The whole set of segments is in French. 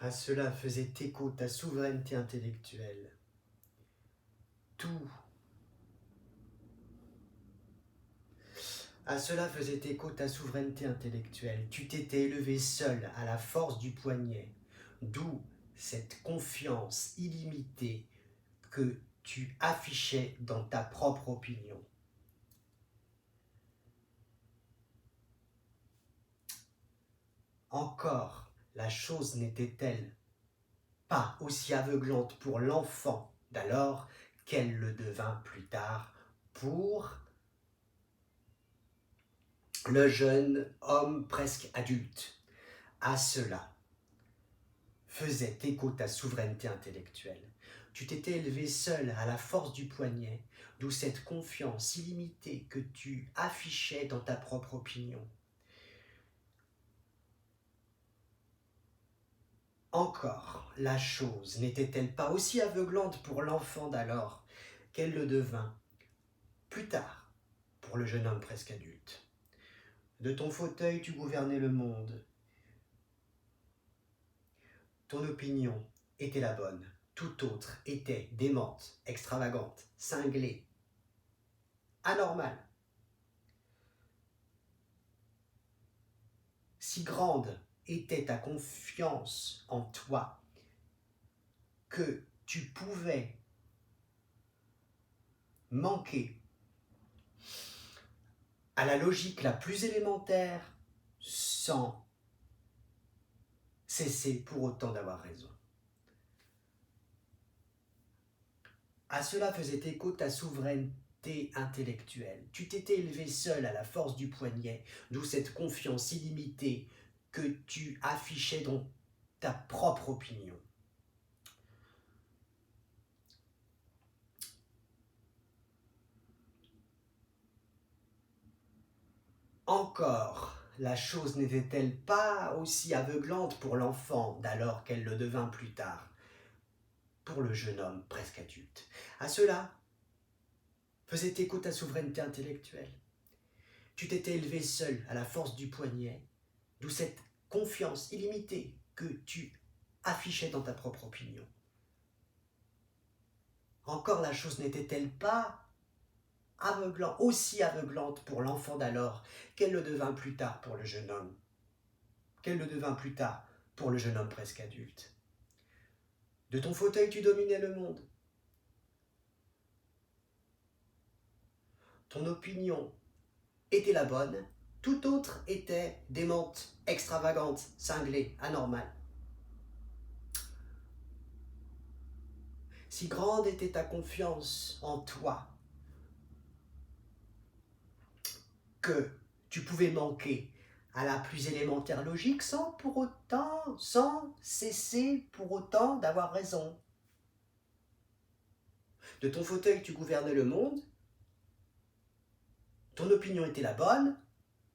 À cela faisait écho ta souveraineté intellectuelle. Tout. À cela faisait écho ta souveraineté intellectuelle. Tu t'étais élevé seul à la force du poignet, d'où cette confiance illimitée que tu affichais dans ta propre opinion. Encore, la chose n'était-elle pas aussi aveuglante pour l'enfant d'alors qu'elle le devint plus tard pour le jeune homme presque adulte. À cela faisait écho ta souveraineté intellectuelle. Tu t'étais élevé seul à la force du poignet, d'où cette confiance illimitée que tu affichais dans ta propre opinion. Encore, la chose n'était-elle pas aussi aveuglante pour l'enfant d'alors qu'elle le devint plus tard pour le jeune homme presque adulte. De ton fauteuil, tu gouvernais le monde. Ton opinion était la bonne, tout autre était démente, extravagante, cinglée, anormale. Si grande était ta confiance en toi que tu pouvais manquer à la logique la plus élémentaire sans cesser pour autant d'avoir raison. À cela faisait écho ta souveraineté intellectuelle. Tu t'étais élevé seul à la force du poignet, d'où cette confiance illimitée que tu affichais dans ta propre opinion. Encore, la chose n'était-elle pas aussi aveuglante pour l'enfant d'alors qu'elle le devint plus tard pour le jeune homme presque adulte. À cela faisait écho ta souveraineté intellectuelle. Tu t'étais élevé seul à la force du poignet, d'où cette confiance illimitée que tu affichais dans ta propre opinion. Encore la chose n'était-elle pas aussi aveuglante pour l'enfant d'alors qu'elle le devint plus tard pour le jeune homme, qu'elle le devint plus tard pour le jeune homme presque adulte. De ton fauteuil, tu dominais le monde. Ton opinion était la bonne, tout autre était démente, extravagante, cinglée, anormale. Si grande était ta confiance en toi que tu pouvais manquer à la plus élémentaire logique sans cesser pour autant d'avoir raison. De ton fauteuil, tu gouvernais le monde, ton opinion était la bonne,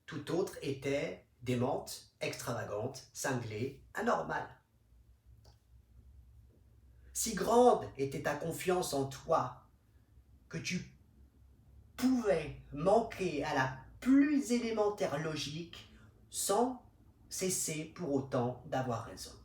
tout autre était démente, extravagante, cinglée, anormale. Si grande était ta confiance en toi que tu pouvais manquer à la plus élémentaire logique sans cesser pour autant d'avoir raison.